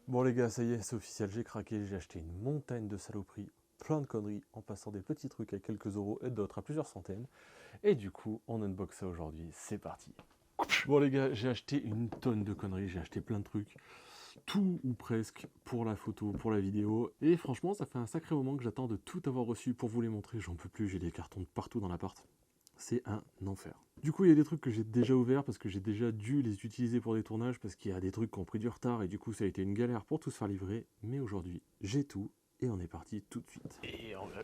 Bon les gars, ça y est, c'est officiel, j'ai craqué, j'ai acheté une montagne de saloperies, plein de conneries, en passant des petits trucs à quelques euros et d'autres à plusieurs centaines. Et du coup, on unbox ça aujourd'hui, c'est parti. Bon les gars, j'ai acheté une tonne de conneries, j'ai acheté plein de trucs, tout ou presque pour la photo, pour la vidéo. Et franchement, ça fait un sacré moment que j'attends de tout avoir reçu pour vous les montrer, j'en peux plus, j'ai des cartons de partout dans l'appart. C'est un enfer. Du coup, il y a des trucs que j'ai déjà ouverts parce que j'ai déjà dû les utiliser pour des tournages parce qu'il y a des trucs qui ont pris du retard et du coup, ça a été une galère pour tout se faire livrer. Mais aujourd'hui, j'ai tout et on est parti tout de suite. Et on va...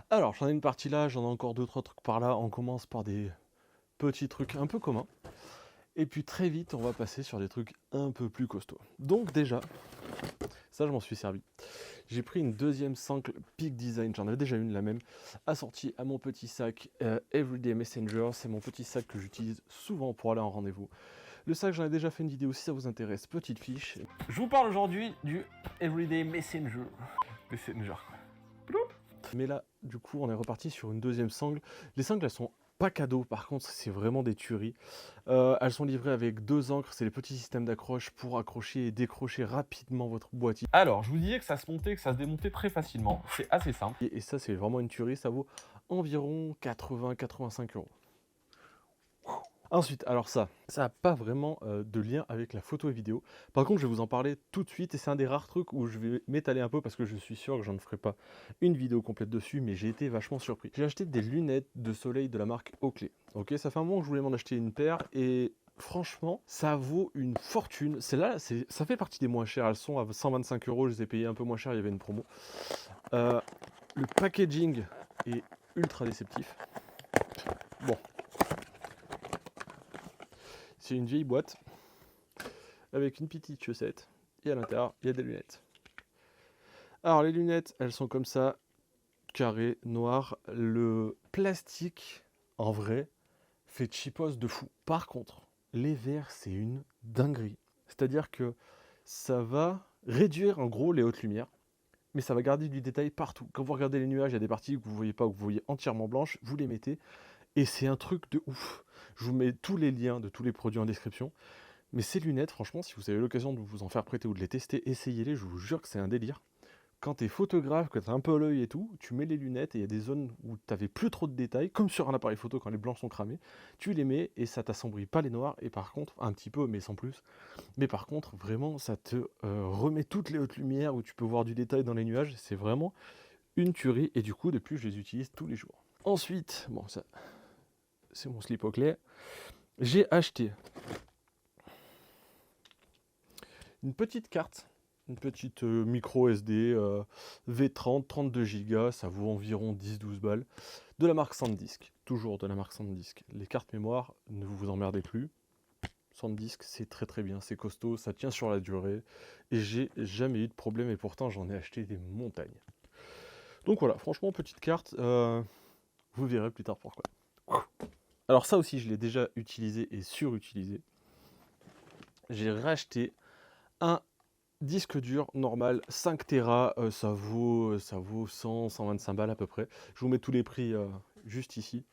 Alors, j'en ai une partie là, j'en ai encore deux, trois trucs par là. On commence par des petits trucs un peu communs. Et puis très vite, on va passer sur des trucs un peu plus costauds. Donc déjà, ça je m'en suis servi. J'ai pris une deuxième sangle Peak Design, j'en avais déjà une, la même, assortie à mon petit sac Everyday Messenger. C'est mon petit sac que j'utilise souvent pour aller en rendez-vous. Le sac, j'en ai déjà fait une vidéo si ça vous intéresse, petite fiche. Je vous parle aujourd'hui du Everyday Messenger. Mais là, du coup, on est reparti sur une deuxième sangle. Les sangles, elles sont pas cadeaux, par contre, c'est vraiment des tueries. Elles sont livrées avec deux encres, c'est les petits systèmes d'accroche pour accrocher et décrocher rapidement votre boîtier. Alors, je vous disais que ça se montait, que ça se démontait très facilement. C'est assez simple. Et ça, c'est vraiment une tuerie, ça vaut environ 80-85 euros. Ensuite, alors ça n'a pas vraiment de lien avec la photo et vidéo. Par contre, je vais vous en parler tout de suite et c'est un des rares trucs où je vais m'étaler un peu parce que je suis sûr que je ne ferai pas une vidéo complète dessus, mais j'ai été vachement surpris. J'ai acheté des lunettes de soleil de la marque Oakley. Ok, ça fait un moment que je voulais m'en acheter une paire et franchement, ça vaut une fortune. Celle-là, ça fait partie des moins chères. Elles sont à 125 euros. Je les ai payées un peu moins cher. Il y avait une promo. Le packaging est ultra déceptif. Bon. C'est une vieille boîte avec une petite chaussette et à l'intérieur il y a des lunettes. Alors les lunettes elles sont comme ça, carré, noir. Le plastique en vrai fait cheapos de fou. Par contre les verres c'est une dinguerie. C'est-à-dire que ça va réduire en gros les hautes lumières, mais ça va garder du détail partout. Quand vous regardez les nuages, il y a des parties que vous ne voyez pas, que vous voyez entièrement blanches, vous les mettez et c'est un truc de ouf. Je vous mets tous les liens de tous les produits en description. Mais ces lunettes, franchement, si vous avez l'occasion de vous en faire prêter ou de les tester, essayez-les, je vous jure que c'est un délire. Quand tu es photographe, que tu as un peu l'œil et tout, tu mets les lunettes et il y a des zones où tu n'avais plus trop de détails, comme sur un appareil photo quand les blancs sont cramés, tu les mets et ça t'assombrit pas les noirs, et par contre, un petit peu, mais sans plus, mais par contre, vraiment, ça te remet toutes les hautes lumières où tu peux voir du détail dans les nuages, c'est vraiment une tuerie, et du coup, depuis, je les utilise tous les jours. Ensuite, bon, ça, c'est mon slip Oakley, j'ai acheté une petite carte, une petite micro SD V30, 32 Go, ça vaut environ 10-12 balles, de la marque SanDisk, toujours de la marque SanDisk. Les cartes mémoire, ne vous emmerdez plus, SanDisk c'est très très bien, c'est costaud, ça tient sur la durée, et j'ai jamais eu de problème, et pourtant j'en ai acheté des montagnes. Donc voilà, franchement petite carte, vous verrez plus tard pourquoi. Alors ça aussi je l'ai déjà utilisé et surutilisé. J'ai racheté un disque dur normal 5 Tera, ça vaut 100-125 balles à peu près. Je vous mets tous les prix juste ici.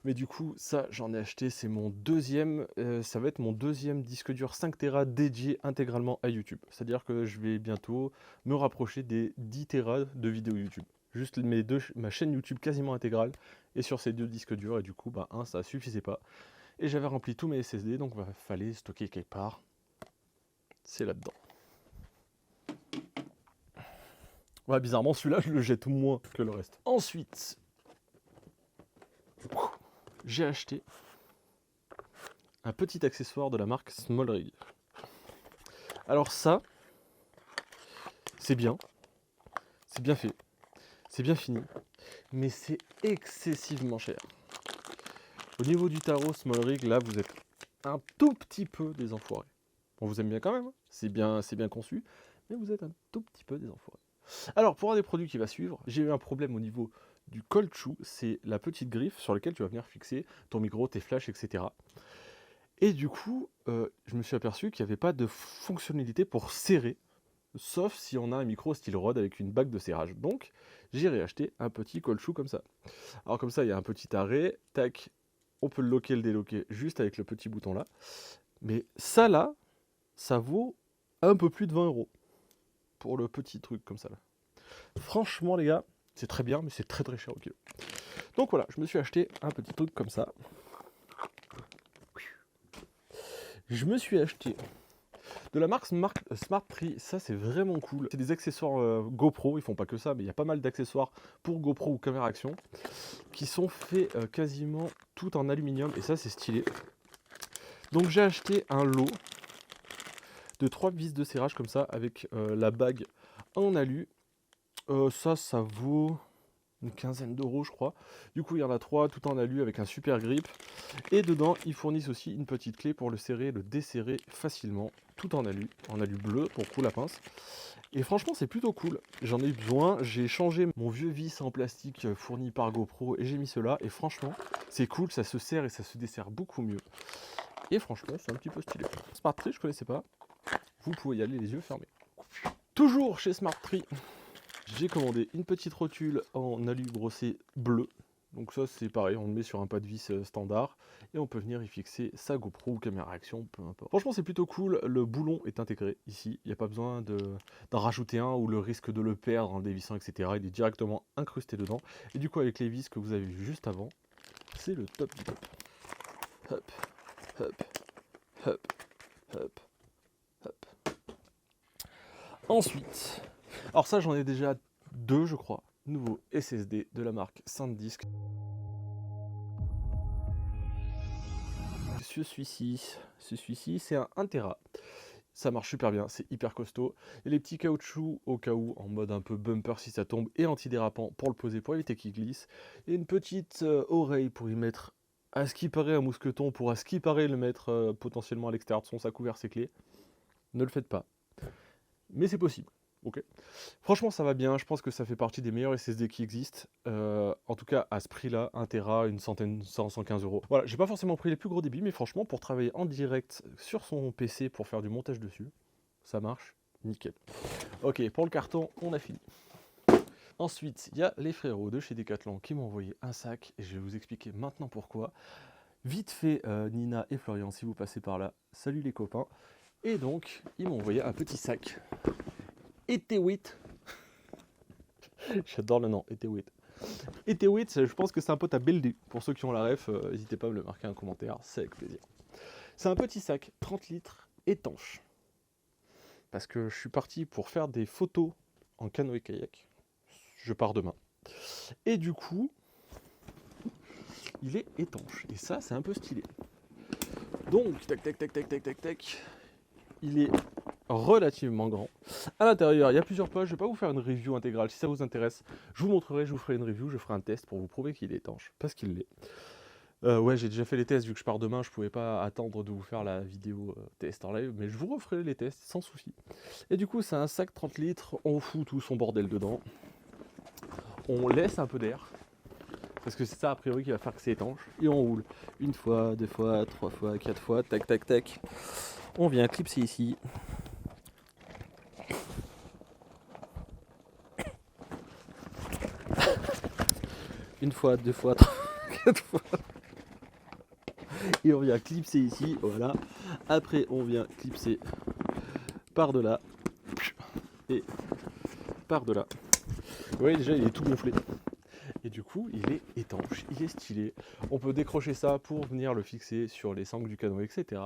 Mais du coup, ça j'en ai acheté, c'est mon deuxième, ça va être mon deuxième disque dur 5 Tera dédié intégralement à YouTube. C'est-à-dire que je vais bientôt me rapprocher des 10 Tera de vidéos YouTube. Juste ma chaîne YouTube quasiment intégrale est sur ces deux disques durs et du coup, bah ça suffisait pas. Et j'avais rempli tous mes SSD, donc il fallait stocker quelque part. C'est là-dedans. Ouais, bizarrement, celui-là, je le jette moins que le reste. Ensuite, j'ai acheté un petit accessoire de la marque SmallRig. Alors ça, c'est bien fait, c'est bien fini, mais c'est excessivement cher. Au niveau du tarot SmallRig, là, vous êtes un tout petit peu des enfoirés. On vous aime bien quand même, hein, c'est bien conçu, mais vous êtes un tout petit peu des enfoirés. Alors, pour un des produits qui va suivre, j'ai eu un problème au niveau du cold shoe, c'est la petite griffe sur laquelle tu vas venir fixer ton micro, tes flashs, etc. Et du coup, je me suis aperçu qu'il n'y avait pas de fonctionnalité pour serrer, sauf si on a un micro style Rode avec une bague de serrage. Donc, j'ai réacheté un petit cold shoe comme ça. Alors comme ça, il y a un petit arrêt, tac, on peut le loquer, le déloquer juste avec le petit bouton là. Mais ça là, ça vaut un peu plus de 20 € pour le petit truc comme ça là. Franchement les gars, c'est très bien, mais c'est très très cher au kilo. Donc voilà, je me suis acheté un petit truc comme ça. Je me suis acheté de la marque Smartprix, ça c'est vraiment cool. C'est des accessoires GoPro, ils font pas que ça, mais il y a pas mal d'accessoires pour GoPro ou caméra action qui sont faits quasiment tout en aluminium, et ça c'est stylé. Donc j'ai acheté un lot de 3 vis de serrage comme ça avec la bague en alu. Ça vaut une quinzaine d'euros je crois. Du coup il y en a 3 tout en alu avec un super grip. Et dedans ils fournissent aussi une petite clé pour le serrer et le desserrer facilement, tout en alu bleu pour coup la pince. Et franchement c'est plutôt cool, j'en ai eu besoin, j'ai changé mon vieux vis en plastique fourni par GoPro et j'ai mis cela, et franchement c'est cool, ça se serre et ça se dessert beaucoup mieux. Et franchement c'est un petit peu stylé. Smartprix je connaissais pas, vous pouvez y aller les yeux fermés. Toujours chez Smartprix, j'ai commandé une petite rotule en alu brossé bleu. Donc ça c'est pareil, on le met sur un pas de vis standard et on peut venir y fixer sa GoPro ou caméra action, peu importe. Franchement c'est plutôt cool, le boulon est intégré ici, il n'y a pas besoin d'en rajouter un ou le risque de le perdre en le dévissant, etc. Il est directement incrusté dedans. Et du coup avec les vis que vous avez vu juste avant, c'est le top du top. Hop, hop, hop, hop, hop. Ensuite, alors ça j'en ai déjà 2 je crois, nouveau SSD de la marque SanDisk. Celui-ci c'est un 1 Tera. Ça marche super bien, c'est hyper costaud. Il y a les petits caoutchoucs au cas où, en mode un peu bumper si ça tombe, et antidérapant pour le poser, pour éviter qu'il glisse. Et une petite oreille pour y mettre, à ce qui paraît, un mousqueton, pour à ce qui paraît le mettre potentiellement à l'extérieur de son sac ouvert ses clés. Ne le faites pas. Mais c'est possible. Ok. Franchement ça va bien, je pense que ça fait partie des meilleurs SSD qui existent, en tout cas à ce prix là, 1 Tera, une centaine, 115 €. Voilà, j'ai pas forcément pris les plus gros débits, mais franchement pour travailler en direct sur son PC, pour faire du montage dessus, ça marche nickel. Ok, pour le carton on a fini. Ensuite il y a les frérots de chez Decathlon qui m'ont envoyé un sac, et je vais vous expliquer maintenant pourquoi. Vite fait Nina et Florian, si vous passez par là, salut les copains. Et donc ils m'ont envoyé un petit sac Etewit. J'adore le nom, Etewit. Etewit, je pense que c'est un pote à Beldu. Pour ceux qui ont la ref, n'hésitez pas à me le marquer en commentaire, c'est avec plaisir. C'est un petit sac 30 litres étanche. Parce que je suis parti pour faire des photos en canoë-kayak. Je pars demain. Et du coup, il est étanche. Et ça, c'est un peu stylé. Donc, tac, tac, tac, tac, tac, tac, tac. Il est relativement grand. À l'intérieur, il y a plusieurs poches. Je ne vais pas vous faire une review intégrale. Si ça vous intéresse, je vous montrerai, je vous ferai une review, je ferai un test pour vous prouver qu'il est étanche. Parce qu'il l'est. Ouais, j'ai déjà fait les tests, vu que je pars demain, je ne pouvais pas attendre de vous faire la vidéo test en live, mais je vous referai les tests sans souci. Et du coup, c'est un sac 30 litres, on fout tout son bordel dedans. On laisse un peu d'air, parce que c'est ça a priori qui va faire que c'est étanche. Et on roule 1 fois, 2 fois, 3 fois, 4 fois, tac tac tac. On vient clipser ici. Une fois, 2 fois, 3 fois, 4 fois. Et on vient clipser ici, voilà. Après on vient clipser par delà et par delà. Vous voyez déjà il est tout gonflé. Et du coup il est étanche, il est stylé. On peut décrocher ça pour venir le fixer sur les sangles du canoë, etc.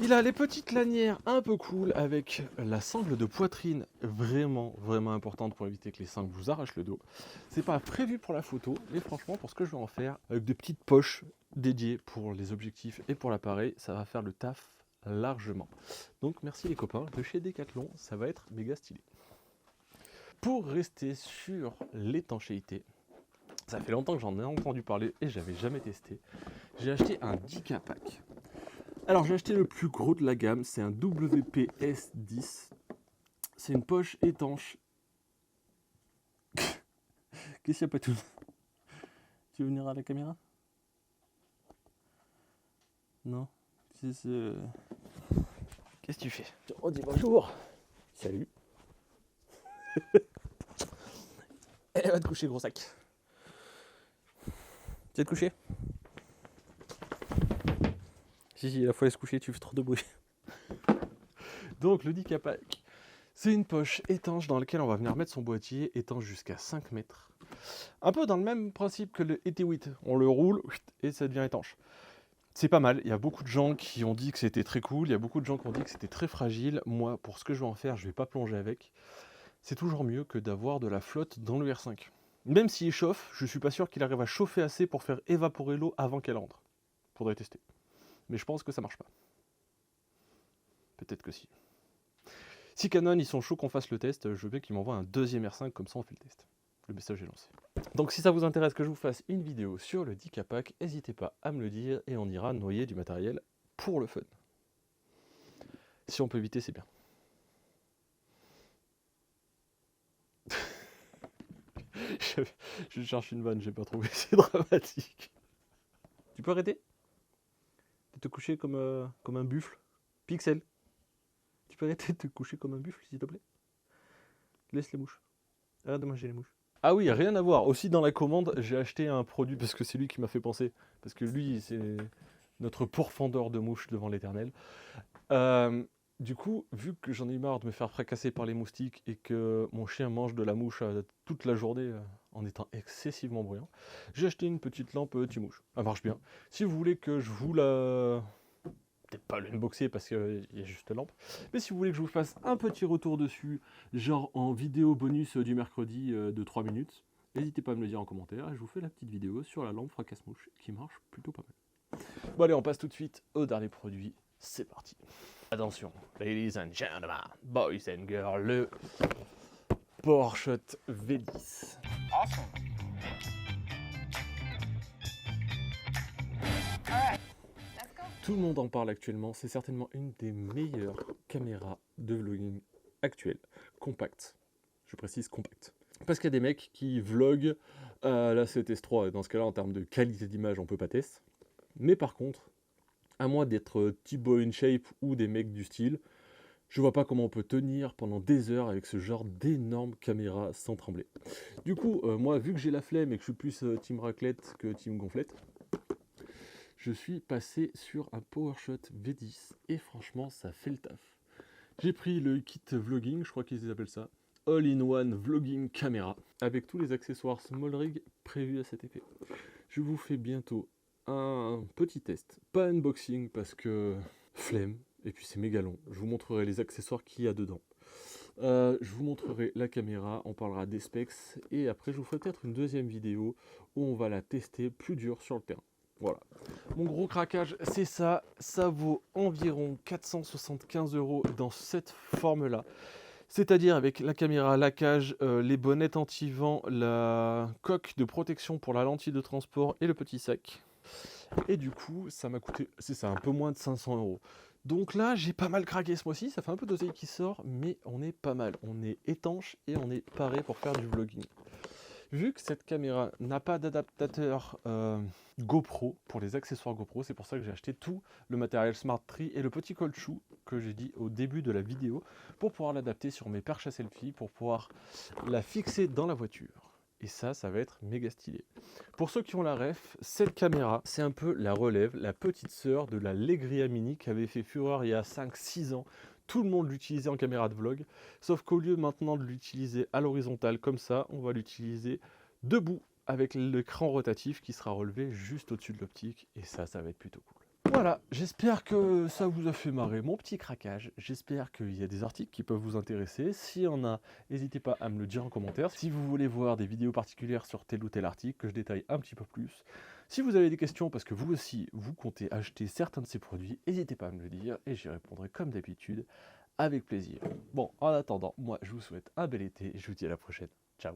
Il a les petites lanières un peu cool avec la sangle de poitrine vraiment importante pour éviter que les sangles vous arrachent le dos. C'est pas prévu pour la photo, mais franchement pour ce que je vais en faire, avec des petites poches dédiées pour les objectifs et pour l'appareil, ça va faire le taf largement. Donc merci les copains de chez Decathlon, ça va être méga stylé. Pour rester sur l'étanchéité, ça fait longtemps que j'en ai entendu parler et j'avais jamais testé. J'ai acheté un Dicapack. Alors j'ai acheté le plus gros de la gamme, c'est un WPS10. C'est une poche étanche. Qu'est-ce qu'il y a pas tout? Tu veux venir à la caméra? Non. Qu'est-ce que tu fais? On dit bonjour. Salut. Elle va te coucher, gros sac. Tu vas te coucher? Si, la fois elle se coucher, tu fais trop de bruit. Donc le Dicapac, c'est une poche étanche dans laquelle on va venir mettre son boîtier, étanche jusqu'à 5 mètres. Un peu dans le même principe que le Etiwit, on le roule et ça devient étanche. C'est pas mal, il y a beaucoup de gens qui ont dit que c'était très cool, il y a beaucoup de gens qui ont dit que c'était très fragile. Moi, pour ce que je vais en faire, je vais pas plonger avec. C'est toujours mieux que d'avoir de la flotte dans le R5. Même s'il chauffe, je suis pas sûr qu'il arrive à chauffer assez pour faire évaporer l'eau avant qu'elle entre. Faudrait tester. Mais je pense que ça marche pas. Peut-être que si. Si Canon ils sont chauds qu'on fasse le test, je veux bien qu'ils m'envoient un deuxième R5, comme ça on fait le test. Le message est lancé. Donc si ça vous intéresse que je vous fasse une vidéo sur le Dicapac, n'hésitez pas à me le dire et on ira noyer du matériel pour le fun. Si on peut éviter, c'est bien. Je cherche une vanne, j'ai pas trouvé, c'est dramatique. Tu peux arrêter de te coucher comme un buffle? Pixel, tu peux arrêter de te coucher comme un buffle, s'il te plaît? Laisse les mouches. Arrête de manger les mouches. Ah oui, rien à voir. Aussi dans la commande, j'ai acheté un produit parce que c'est lui qui m'a fait penser. Parce que lui, c'est notre pourfendeur de mouches devant l'éternel. Du coup, vu que j'en ai marre de me faire fracasser par les moustiques et que mon chien mange de la mouche toute la journée en étant excessivement bruyant, j'ai acheté une petite lampe anti-mouche. Elle marche bien. Si vous voulez que je vous la... Peut-être pas l'unboxer parce qu'il y a juste la lampe. Mais si vous voulez que je vous fasse un petit retour dessus, genre en vidéo bonus du mercredi de 3 minutes, n'hésitez pas à me le dire en commentaire et je vous fais la petite vidéo sur la lampe fracasse-mouche qui marche plutôt pas mal. Bon allez, on passe tout de suite au dernier produit. C'est parti. Attention, ladies and gentlemen, boys and girls, le PowerShot V10. Awesome. Tout le monde en parle actuellement, c'est certainement une des meilleures caméras de vlogging actuelles, compacte. Je précise compacte. Parce qu'il y a des mecs qui vloguent la 7S3, et dans ce cas-là, en termes de qualité d'image, on peut pas tester. Mais par contre, à moins d'être T-Boy in shape ou des mecs du style, je vois pas comment on peut tenir pendant des heures avec ce genre d'énorme caméra sans trembler. Du coup, moi, vu que j'ai la flemme et que je suis plus team raclette que team gonflette, je suis passé sur un PowerShot V10 et franchement ça fait le taf. J'ai pris le kit vlogging, je crois qu'ils appellent ça, All-in-One Vlogging Camera, avec tous les accessoires Small Rig prévus à cet effet. Je vous fais bientôt un petit test, pas unboxing parce que flemme, et puis c'est méga long. Je vous montrerai les accessoires qu'il y a dedans. Je vous montrerai la caméra, on parlera des specs, et après je vous ferai peut-être une deuxième vidéo où on va la tester plus dur sur le terrain. Voilà. Mon gros craquage, c'est ça. Ça vaut environ 475 € dans cette forme-là. C'est-à-dire avec la caméra, la cage, les bonnettes anti-vent, la coque de protection pour la lentille de transport et le petit sac. Et du coup, ça m'a coûté, c'est ça, un peu moins de 500 €. Donc là, j'ai pas mal craqué ce mois-ci. Ça fait un peu d'oseille qui sort, mais on est pas mal. On est étanche et on est paré pour faire du vlogging. Vu que cette caméra n'a pas d'adaptateur GoPro pour les accessoires GoPro, c'est pour ça que j'ai acheté tout le matériel Smart Tree et le petit caoutchouc que j'ai dit au début de la vidéo pour pouvoir l'adapter sur mes perches à selfie, pour pouvoir la fixer dans la voiture. Et ça va être méga stylé. Pour ceux qui ont la ref, cette caméra, c'est un peu la relève, la petite sœur de la Legria Mini qui avait fait fureur il y a 5-6 ans. Tout le monde l'utilisait en caméra de vlog, sauf qu'au lieu maintenant de l'utiliser à l'horizontale comme ça, on va l'utiliser debout avec l'écran rotatif qui sera relevé juste au-dessus de l'optique, et ça va être plutôt cool. Voilà, j'espère que ça vous a fait marrer mon petit craquage, j'espère qu'il y a des articles qui peuvent vous intéresser. S'il y en a, n'hésitez pas à me le dire en commentaire. Si vous voulez voir des vidéos particulières sur tel ou tel article, que je détaille un petit peu plus. Si vous avez des questions, parce que vous aussi, vous comptez acheter certains de ces produits, n'hésitez pas à me le dire et j'y répondrai comme d'habitude avec plaisir. Bon, en attendant, moi je vous souhaite un bel été et je vous dis à la prochaine. Ciao.